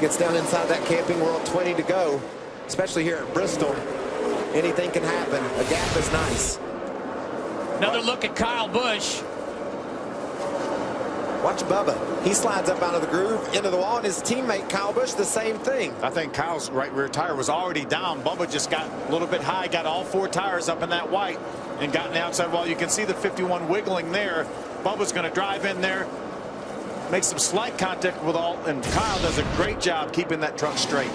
Gets down inside that Camping World, 20 to go. Especially here at Bristol, anything can happen. A gap is nice. Another look at Kyle Busch. Watch Bubba. He slides up out of the groove into the wall, and his teammate Kyle Busch the same thing. I think Kyle's right rear tire was already down. Bubba just got a little bit high, got all 4 tires up in that white, and got in the outside wall. You can see the 51 wiggling there. Bubba's going to drive in there, make some slight contact with all, and Kyle does a great job keeping that truck straight.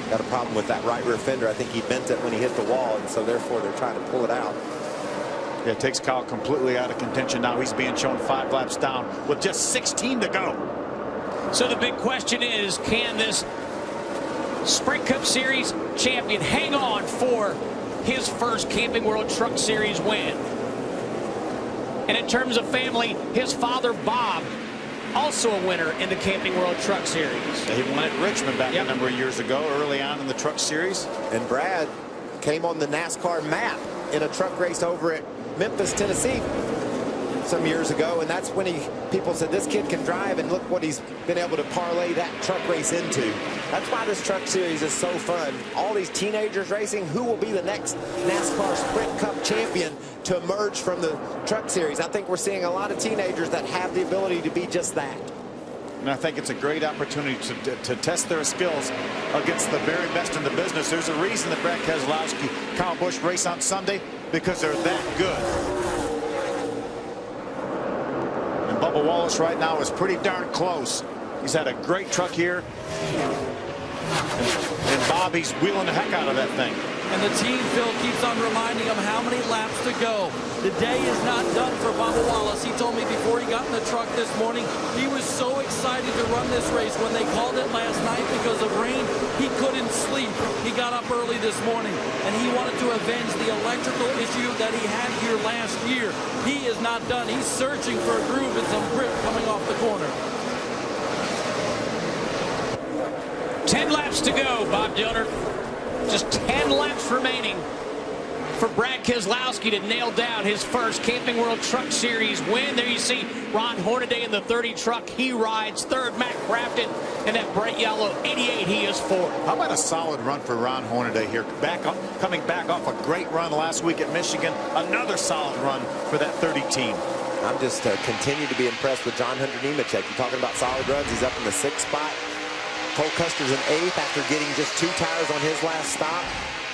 Got a problem with that right rear fender. I think he bent it when he hit the wall, and so therefore they're trying to pull it out. Yeah, it takes Kyle completely out of contention now. He's being shown 5 laps down with just 16 to go. So the big question is, can this Sprint Cup Series champion hang on for his first Camping World Truck Series win? And in terms of family, his father Bob, also a winner in the Camping World Truck Series. He won at Richmond back a number of years ago, early on in the Truck Series. And Brad came on the NASCAR map in a truck race over at Memphis, Tennessee some years ago, and that's when people said this kid can drive, and look what he's been able to parlay that truck race into. That's why this truck series is so fun. All these teenagers racing, who will be the next NASCAR Sprint Cup champion to emerge from the truck series? I think we're seeing a lot of teenagers that have the ability to be just that. And I think it's a great opportunity to test their skills against the very best in the business. There's a reason that Brad Keselowski, Kyle Busch race on Sunday, because they're that good. And Bubba Wallace right now is pretty darn close. He's had a great truck here. And Bobby's wheeling the heck out of that thing. And the team, Phil, keeps on reminding him how many laps to go. The day is not done for Bubba Wallace. He told me before he got in the truck this morning, he was so excited to run this race. When they called it last night because of rain, he couldn't sleep. He got up early this morning, and he wanted to avenge the electrical issue that he had here last year. He is not done. He's searching for a groove and some grip coming off the corner. 10 laps to go, Bob Dillner. Just 10 laps remaining for Brad Keselowski to nail down his first Camping World Truck Series win. There you see Ron Hornaday in the 30 truck. He rides third. Matt Crafton in that bright yellow 88. He is fourth. How about a solid run for Ron Hornaday here? Coming back off a great run last week at Michigan. Another solid run for that 30 team. I'm just continue to be impressed with John Hunter Nemechek. You're talking about solid runs. He's up in the 6th spot. Cole Custer's in 8th after getting just 2 tires on his last stop.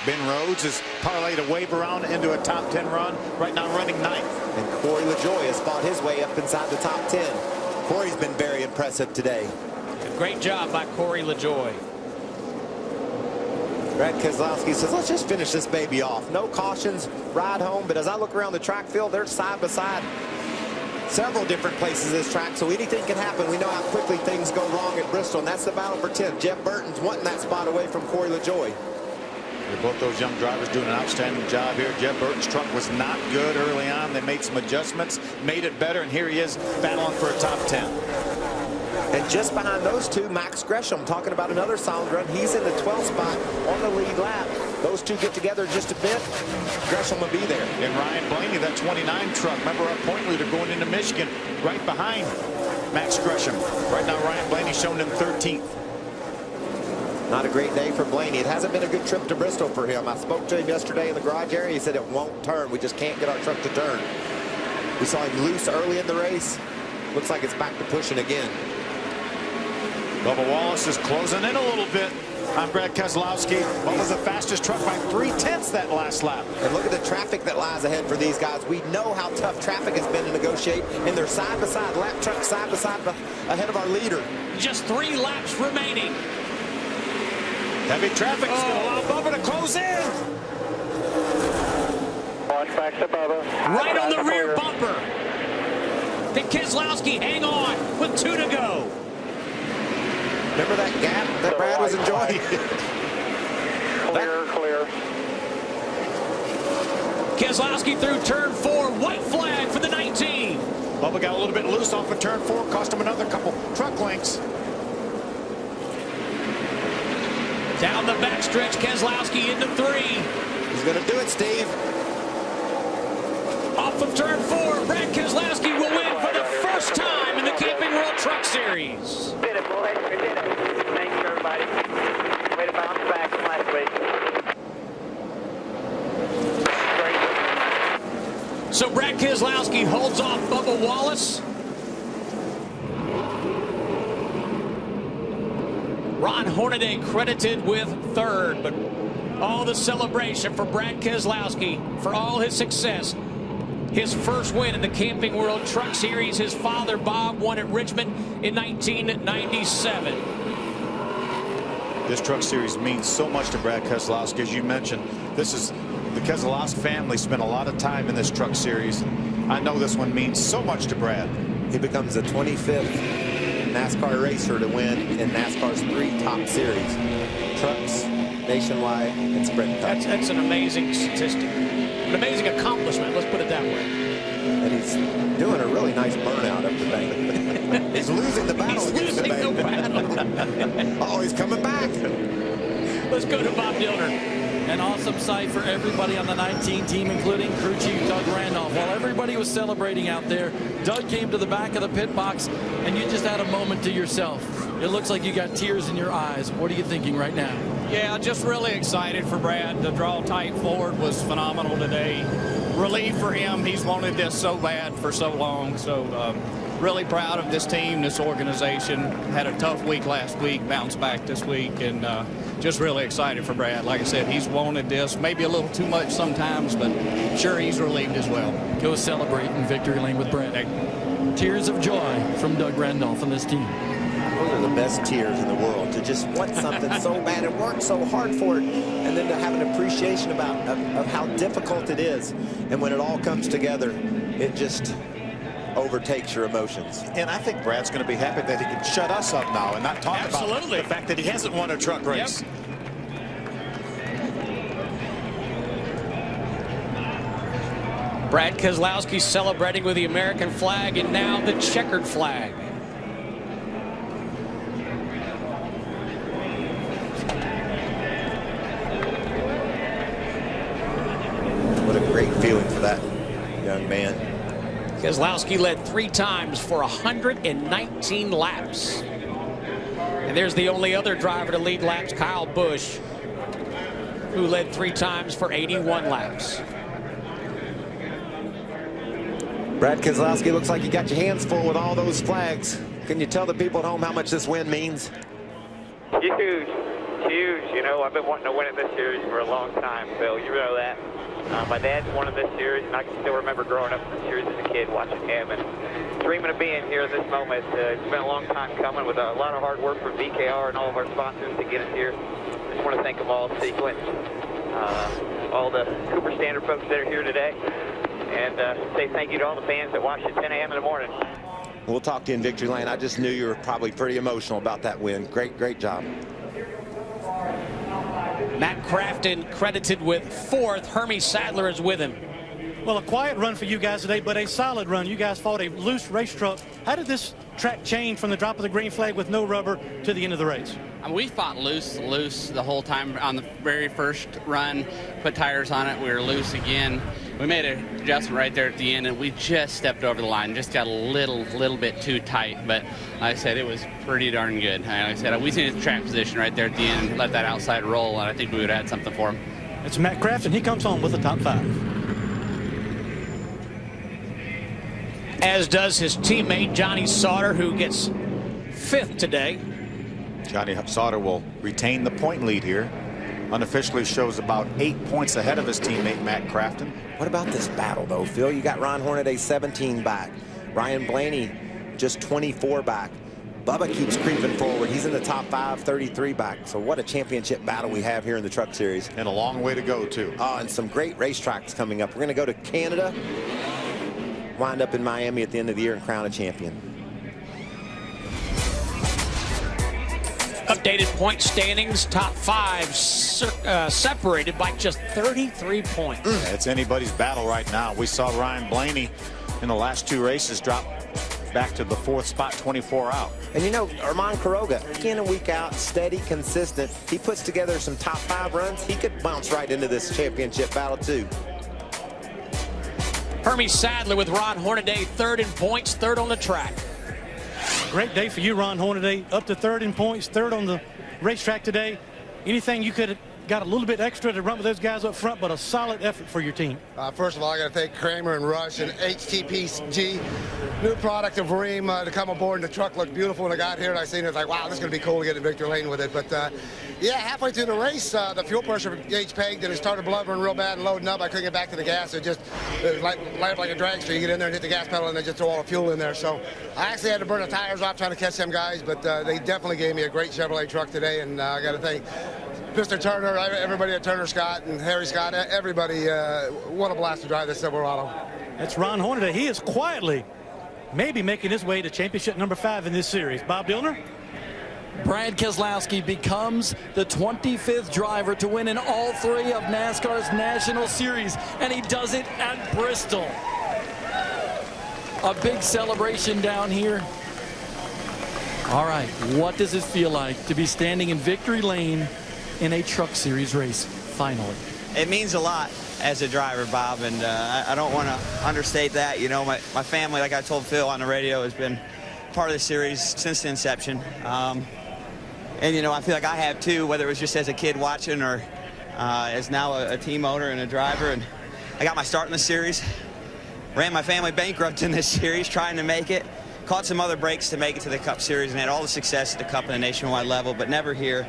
Ben Rhodes has parlayed a wave around into a top 10 run. Right now running 9th. And Corey LaJoie has fought his way up inside the top 10. Corey's been very impressive today. Great job by Corey LaJoie. Brad Keselowski says, let's just finish this baby off. No cautions, ride home. But as I look around the track field, they're side by side. Several different places this track, so anything can happen. We know how quickly things go wrong at Bristol, and that's the battle for 10th. Jeff Burton's wanting that spot away from Corey LaJoie. Both those young drivers doing an outstanding job here. Jeff Burton's truck was not good early on. They made some adjustments, made it better, and here he is battling for a top 10. And just behind those two, Max Gresham, talking about another solid run. He's in the 12th spot on the lead lap. Those two get together just a bit, Gresham will be there. And Ryan Blaney, that 29 truck, remember our point leader going into Michigan, right behind Max Gresham. Right now, Ryan Blaney shown in 13th. Not a great day for Blaney. It hasn't been a good trip to Bristol for him. I spoke to him yesterday in the garage area. He said it won't turn. We just can't get our truck to turn. We saw him loose early in the race. Looks like it's back to pushing again. Bubba Wallace is closing in a little bit on Brad Keselowski. Bubba's the fastest truck by 3/10 that last lap. And look at the traffic that lies ahead for these guys. We know how tough traffic has been to negotiate, and they're side by side, lap truck side by side ahead of our leader. Just 3 laps remaining. Heavy traffic is going to allow Bubba to close in. Watch back to Bubba. Right on the rear bumper. Can Keselowski hang on with 2 to go? Remember that gap that Brad was enjoying? Clear. Keselowski through turn 4. White flag for the 19. Bubba got a little bit loose off of turn 4. Cost him another couple truck lengths. Down the backstretch, Keselowski into 3. He's going to do it, Steve. Off of turn 4, Brad Keselowski will win for the first time in the Camping World Truck Series. Did it, boy. Did it. Thank you. Wallace. Ron Hornaday credited with third, but all the celebration for Brad Keselowski for all his success. His first win in the Camping World Truck Series. His father, Bob, won at Richmond in 1997. This Truck Series means so much to Brad Keselowski. As you mentioned, this is the Keselowski family spent a lot of time in this Truck Series. I know this one means so much to Brad. He becomes the 25th NASCAR racer to win in NASCAR's 3 top series: trucks, nationwide, and sprint cups. That's an amazing statistic. An amazing accomplishment, let's put it that way. And he's doing a really nice burnout up the bank. He's losing the battle. He's losing the battle. Oh, he's coming back. Let's go to Bob Dillner. An awesome sight for everybody on the 19 team, including crew chief Doug Randolph. While everybody was celebrating out there, Doug came to the back of the pit box, and you just had a moment to yourself. It looks like you got tears in your eyes. What are you thinking right now? Yeah, just really excited for Brad. The draw tight forward was phenomenal today. Relief for him. He's wanted this so bad for so long. So really proud of this team, this organization. Had a tough week last week, bounced back this week, and just really excited for Brad. Like I said, he's wanted this, maybe a little too much sometimes, but sure he's relieved as well. Go celebrate in victory lane with Brad. Tears of joy from Doug Randolph and this team. Those are the best tears in the world, to just want something so bad and work so hard for it, and then to have an appreciation of how difficult it is. And when it all comes together, it just overtakes your emotions. And I think Brad's going to be happy that he can shut us up now and not talk about the fact that he hasn't won a truck race. Yep. Brad Keselowski celebrating with the American flag and now the checkered flag. What a great feeling for that young man. Keselowski led 3 times for 119 laps. And there's the only other driver to lead laps, Kyle Busch, who led 3 times for 81 laps. Brad Keselowski, looks like you got your hands full with all those flags. Can you tell the people at home how much this win means? Huge, huge. You know, I've been wanting to win in this series for a long time, Phil. You know that. My dad's won in this series, and I can still remember growing up in this series as a kid, watching him and dreaming of being here in this moment. It's been a long time coming with a lot of hard work from VKR and all of our sponsors to get us here. I just want to thank them all, Sequence, all the Cooper Standard folks that are here today, and say thank you to all the fans that watch at 10 a.m. in the morning. We'll talk to you in victory lane. I just knew you were probably pretty emotional about that win. Great job. Matt Crafton credited with 4th. Hermie Sadler is with him. Well, a quiet run for you guys today, but a solid run. You guys fought a loose race truck. How did this track change from the drop of the green flag with no rubber to the end of the race? We fought loose the whole time on the very first run, put tires on it, we were loose again. We made an adjustment right there at the end, and we just stepped over the line, just got a little bit too tight, but like I said, it was pretty darn good. And like I said, we seen his track position right there at the end and let that outside roll, and I think we would have had something for him. It's Matt Crafton. He comes home with the top 5. As does his teammate Johnny Sauter, who gets 5th today. Johnny Sauter will retain the point lead here. Unofficially shows about 8 points ahead of his teammate Matt Crafton. What about this battle, though, Phil? You got Ron Hornaday 17 back. Ryan Blaney just 24 back. Bubba keeps creeping forward. He's in the top 5, 33 back. So what a championship battle we have here in the Truck Series. And a long way to go, too. Oh, and some great racetracks coming up. We're going to go to Canada, wind up in Miami at the end of the year and crown a champion. Updated point standings, top 5 separated by just 33 points. It's anybody's battle right now. We saw Ryan Blaney in the last 2 races drop back to the 4th spot, 24 out. And you know, Armand Quiroga, week in and week out, steady, consistent. He puts together some top 5 runs. He could bounce right into this championship battle, too. Hermie Sadler with Ron Hornaday 3rd in points, 3rd on the track. Great day for you, Ron Hornaday. Up to 3rd in points, 3rd on the racetrack today. Anything you could got a little bit extra to run with those guys up front, but a solid effort for your team. First of all, I got to thank Kramer and Rush and HTPG, new product of Ream, to come aboard. And the truck looked beautiful when I got here, and I seen it. It's like, wow, this is going to be cool to get in victory lane with it. But yeah, halfway through the race, the fuel pressure gauge pegged, and it started blubbering real bad and loading up. I couldn't get back to the gas. It was like a dragster. You get in there and hit the gas pedal, and they just throw all the fuel in there. So I actually had to burn the tires off trying to catch them guys, but they definitely gave me a great Chevrolet truck today, and I got to thank Mr. Turner, everybody at Turner Scott and Harry Scott, everybody. What a blast to drive this Silverado. That's Ron Hornaday. He is quietly maybe making his way to championship number 5 in this series. Bob Dillner? Brad Keselowski becomes the 25th driver to win in all 3 of NASCAR's National Series, and he does it at Bristol. A big celebration down here. All right, what does it feel like to be standing in victory lane in a Truck Series race, finally? It means a lot as a driver, Bob, and I don't want to understate that. You know, my family, like I told Phil on the radio, has been part of the series since the inception. And, you know, I feel like I have too, whether it was just as a kid watching or as now a team owner and a driver. And I got my start in the series, ran my family bankrupt in this series trying to make it, caught some other breaks to make it to the Cup Series, and had all the success at the Cup and the nationwide level, but never here.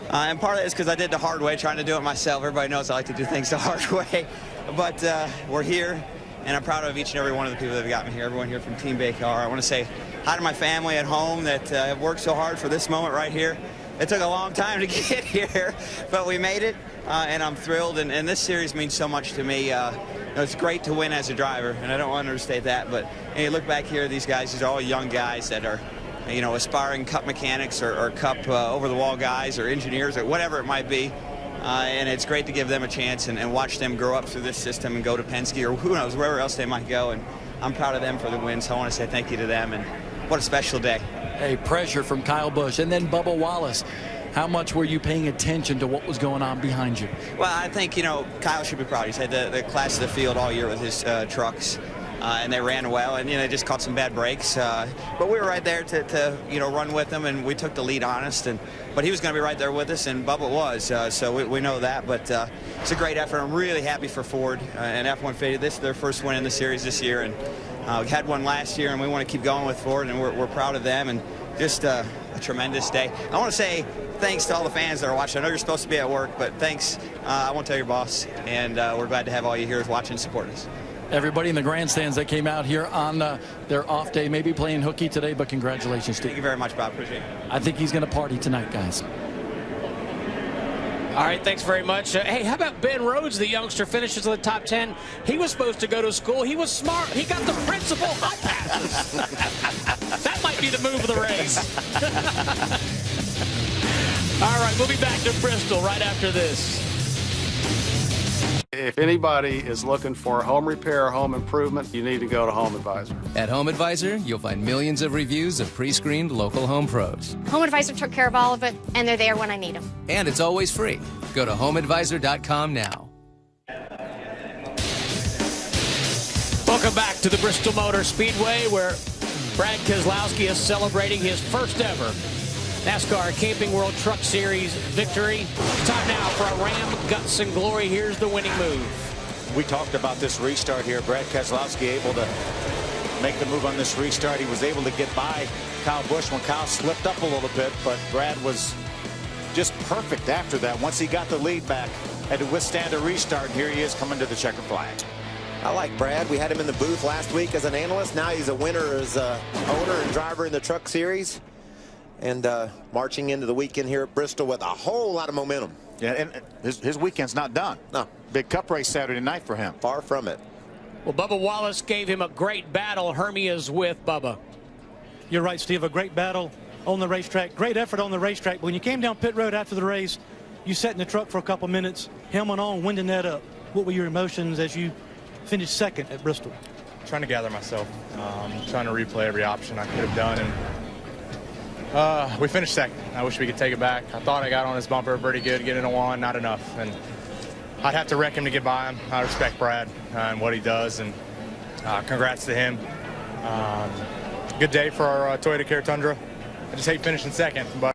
And part of it is because I did the hard way, trying to do it myself. Everybody knows I like to do things the hard way. But we're here, and I'm proud of each and every one of the people that have got me here, everyone here from Team Baycar. I want to say hi to my family at home that have worked so hard for this moment right here. It took a long time to get here, but we made it, and I'm thrilled. And this series means so much to me. You know, it's great to win as a driver, and I don't want to understate that. But you look back here, these guys, these are all young guys that are, you know, aspiring Cup mechanics or Cup over-the-wall guys or engineers or whatever it might be. And it's great to give them a chance and watch them grow up through this system and go to Penske or who knows, wherever else they might go. And I'm proud of them for the win, so I want to say thank you to them. And what a special day. Hey, pressure from Kyle Busch. And then Bubba Wallace. How much were you paying attention to what was going on behind you? Well, I think, you know, Kyle should be proud. He's had the class of the field all year with his trucks. And they ran well, and, you know, just caught some bad breaks. But we were right there to you know, run with them, and we took the lead honest. But he was going to be right there with us, and Bubba was. So we know that. But it's a great effort. I'm really happy for Ford and F-150. This is their first win in the series this year. And we had one last year, and we want to keep going with Ford, and we're proud of them. And just a tremendous day. I want to say thanks to all the fans that are watching. I know you're supposed to be at work, but thanks. I won't tell your boss. And we're glad to have all you here watching and supporting us. Everybody in the grandstands that came out here on their off day, maybe playing hooky today, but congratulations to you. Thank you very much, Bob. Appreciate it. I think he's going to party tonight, guys. All right, thanks very much. Hey, how about Ben Rhodes, the youngster, finishes in the top 10? He was supposed to go to school. He was smart. He got the principal hot passes. That might be the move of the race. All right, we'll be back to Bristol right after this. If anybody is looking for home repair or home improvement, you need to go to Home Advisor. At Home Advisor, you'll find millions of reviews of pre-screened local home pros. Home Advisor took care of all of it, and they're there when I need them. And it's always free. Go to homeadvisor.com now. Welcome back to the Bristol Motor Speedway, where Brad Keselowski is celebrating his first ever NASCAR Camping World Truck Series victory. Time now for a Ram Guts and Glory. Here's the winning move. We talked about this restart here. Brad Keselowski able to make the move on this restart. He was able to get by Kyle Busch when Kyle slipped up a little bit, but Brad was just perfect after that. Once he got the lead back, had to withstand a restart, and here he is coming to the checker flag. I like Brad. We had him in the booth last week as an analyst. Now he's a winner as owner and driver in the Truck Series. And marching into the weekend here at Bristol with a whole lot of momentum. Yeah, and his weekend's not done. No. Big Cup race Saturday night for him. Far from it. Well, Bubba Wallace gave him a great battle. Hermie is with Bubba. You're right, Steve. A great battle on the racetrack. Great effort on the racetrack. But when you came down pit road after the race, you sat in the truck for a couple minutes, helmet on, winding that up. What were your emotions as you finished second at Bristol? Trying to gather myself. Trying to replay every option I could have done. And we finished second. I wish we could take it back. I thought I got on his bumper pretty good, getting a one, not enough. And I'd have to wreck him to get by him. I respect Brad and what he does, and congrats to him. Good day for our Toyota Care Tundra. I just hate finishing second, but